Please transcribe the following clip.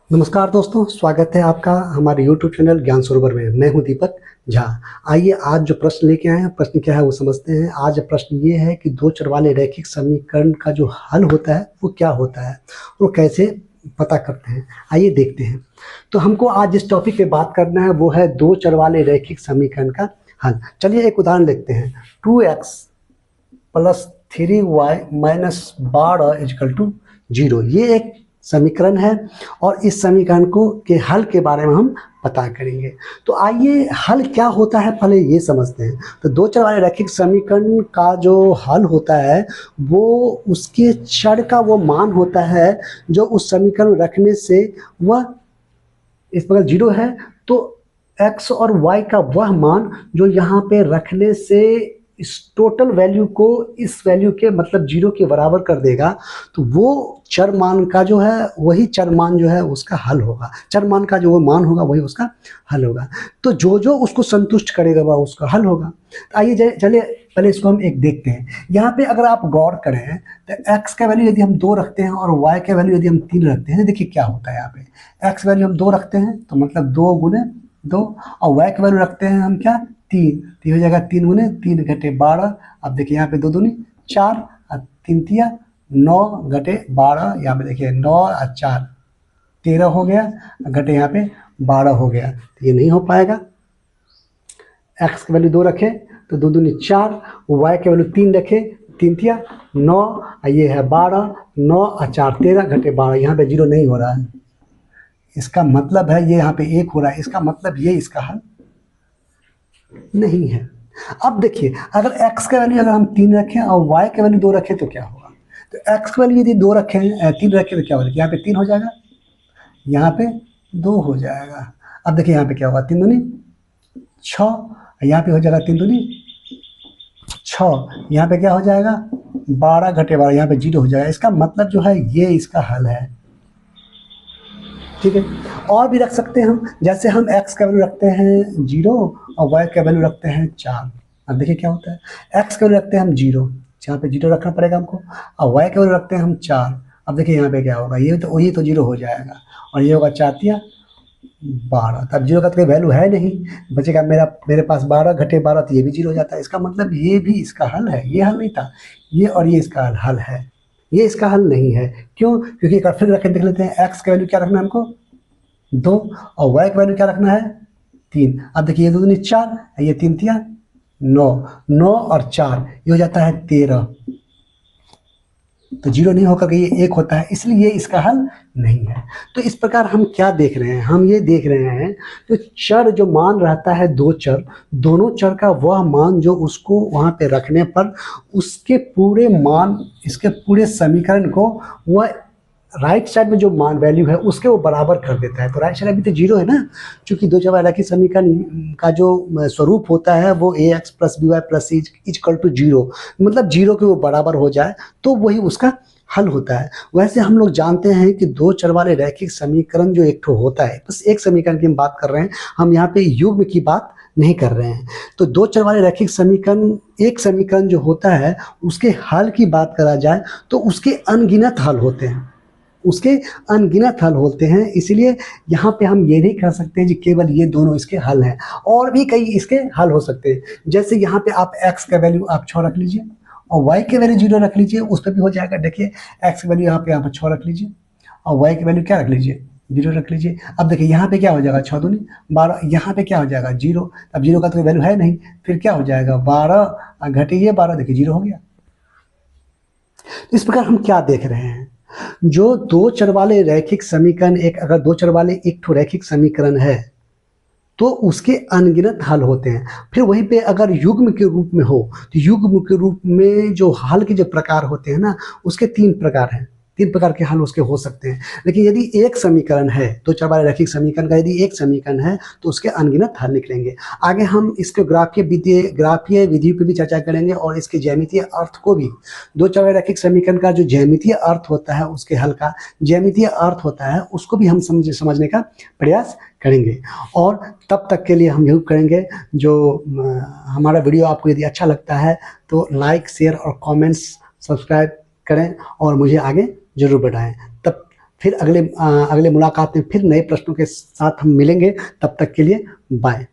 नमस्कार दोस्तों, स्वागत है आपका हमारे YouTube चैनल ज्ञान सरोवर में। मैं हूं दीपक झा। आइए आज जो प्रश्न लेके आए हैं, प्रश्न क्या है वो समझते हैं। आज प्रश्न ये है कि दो चर वाले रैखिक समीकरण का जो हल होता है वो क्या होता है और कैसे पता करते हैं। आइए देखते हैं। तो हमको आज जिस टॉपिक पे बात करना है वो है दो चर वाले रैखिक समीकरण का हल। चलिए एक उदाहरण लिखते हैं। 2x plus 3y minus 12 is equal to 0। ये एक समीकरण है और इस समीकरण को के हल के बारे में हम पता करेंगे। तो आइए हल क्या होता है पहले ये समझते हैं। तो दो चर वाले रैखिक समीकरण का जो हल होता है वो उसके चर का वो मान होता है जो उस समीकरण रखने से वह इस प्रकार 0 है, तो x और y का वह मान जो यहाँ पे रखने से इस टोटल वैल्यू को इस वैल्यू के मतलब 0 के बराबर कर देगा, तो वो चर मान का जो है वही चर मान जो है उसका हल होगा। चर मान का जो वो मान होगा वही उसका हल होगा। तो जो जो उसको संतुष्ट करेगा वह उसका हल होगा। तो आइए चलिए पहले इसको हम एक देखते हैं। यहाँ पे अगर आप गौर करें तो x का वैल्यू यदि हम 2 रखते हैं और y का वैल्यू यदि हम 3 रखते हैं, देखिए क्या होता है। यहाँ पे x वैल्यू हम 2 रखते हैं तो मतलब 2 गुने 2, और y का वैल्यू रखते हैं हम क्या 3, तो हो जाएगा 3 गुने 3 घटे 12। अब देखिए यहाँ पे 2 दूनी 4 और 3 तिया 9 घटे 12। यहाँ पे देखिए 9 और 4 13 हो गया, घटे यहाँ पे 12 हो गया। तो ये नहीं हो पाएगा। x की वैल्यू 2 रखे तो 2 दूनी 4, y के वैल्यू 3 रखे 3 तिया 9, ये है 12, 9 और 4 13 घटे 12। यहाँ पे 0 नहीं हो रहा है, इसका मतलब है ये यहाँ पे 1 हो रहा है। इसका मतलब ये इसका हल नहीं है। अब देखिए अगर x का वैल्यू अगर हम 3 रखें और y का वैल्यू 2 रखें तो क्या होगा। तो x का वैल्यू यदि 2 रखें 3 रखें तो क्या होगा, यहाँ पे 3 हो जाएगा, यहाँ पे 2 हो जाएगा। अब देखिए यहाँ पे क्या होगा, 3 दूनी 6, यहाँ पे हो जाएगा 3 दूनी 6, यहाँ पे क्या हो जाएगा 12 घटे 12, यहाँ पे 0 हो जाएगा। इसका मतलब जो है ये इसका हल है। ठीक है, और भी रख सकते हैं हम। जैसे हम x का वैल्यू रखते हैं 0 और y का वैल्यू रखते हैं 4। अब देखिए क्या होता है, x का वैल्यू रखते हैं हम 0, यहाँ पे 0 रखना पड़ेगा हमको, और y का वैल्यू रखते हैं हम 4। अब देखिए यहाँ पे क्या होगा, ये तो 0 हो जाएगा, और ये होगा 4 तिया 12। तब 0 का तो कोई वैल्यू है नहीं, बचेगा मेरे पास 12 घटे 12, तो ये भी 0 हो जाता है। इसका मतलब ये भी इसका हल है, ये हल नहीं था, ये और ये इसका हल है, ये इसका हल नहीं है। क्यों? क्योंकि एक बार फिर रख के देख लेते हैं। x का वैल्यू क्या रखना है हमको 2, और y का वैल्यू क्या रखना है 3। अब देखिए ये 2 दूनी 4, ये 3 तिया 9, 9 और 4 ये हो जाता है 13। तो 0 नहीं होकर के ये 1 होता है, इसलिए ये इसका हल नहीं है। तो इस प्रकार हम क्या देख रहे हैं, हम ये देख रहे हैं तो चर जो मान रहता है, दो चर, दोनों चर का वह मान जो उसको वहाँ पे रखने पर उसके पूरे मान, इसके पूरे समीकरण को वह राइट साइड में जो मान वैल्यू है उसके वो बराबर कर देता है। तो राइट साइड अभी तो 0 है ना, क्योंकि दो चर वाले रैखिक समीकरण का जो स्वरूप होता है वो ax plus by plus equal to 0, मतलब 0 के वो बराबर हो जाए तो वही उसका हल होता है। वैसे हम लोग जानते हैं कि दो चर वाले रैखिक समीकरण जो एक ठो होता है, बस एक समीकरण की हम बात कर रहे हैं, हम यहाँ पे युग्म की बात नहीं कर रहे हैं। तो दो चर वाले रैखिक समीकरण, एक समीकरण जो होता है उसके हल की बात करा जाए तो उसके अनगिनत हल होते हैं, उसके अनगिनत हल होते हैं। इसीलिए यहाँ पे हम ये नहीं कह सकते कि केवल ये दोनों इसके हल हैं, और भी कई इसके हल हो सकते हैं। जैसे यहाँ पे आप x का वैल्यू आप 6 रख लीजिए और y के वैल्यू 0 रख लीजिए, उस पर भी हो जाएगा। देखिए x की वैल्यू यहाँ पे 6 रख लीजिए और y की वैल्यू क्या रख लीजिए 0 रख लीजिए। अब देखिए यहाँ पे क्या हो जाएगा 6 दूनी 12, यहाँ पे क्या हो जाएगा 0। अब 0 का तो वैल्यू है नहीं, फिर क्या हो जाएगा 12 घटे ये 12, देखिए 0 हो गया। इस प्रकार हम क्या देख रहे हैं, जो दो चर वाले रैखिक समीकरण, अगर दो चर वाले एक ठो रैखिक समीकरण है तो उसके अनगिनत हल होते हैं। फिर वहीं पे अगर युग्म के रूप में हो तो युग्म के रूप में जो हल के जो प्रकार होते हैं ना, उसके 3 प्रकार हैं, 3 प्रकार के हल उसके हो सकते हैं। लेकिन यदि एक समीकरण है, दो चर वाले रैखिक समीकरण का यदि एक समीकरण है तो उसके अनगिनत हल निकलेंगे। आगे हम इसके ग्राफीय विधि पर भी चर्चा करेंगे और इसके ज्यामितीय अर्थ को भी। दो चर वाले रैखिक समीकरण का जो ज्यामितीय अर्थ होता है, उसके हल का ज्यामितीय अर्थ होता है, उसको भी हम समझने का प्रयास करेंगे। और तब तक के लिए हम यूँ करेंगे, जो हमारा वीडियो आपको यदि अच्छा लगता है तो लाइक, शेयर और कमेंट्स, सब्सक्राइब करें और मुझे आगे जरूर बढ़ाएं। तब फिर अगले मुलाकात में फिर नए प्रश्नों के साथ हम मिलेंगे। तब तक के लिए बाय।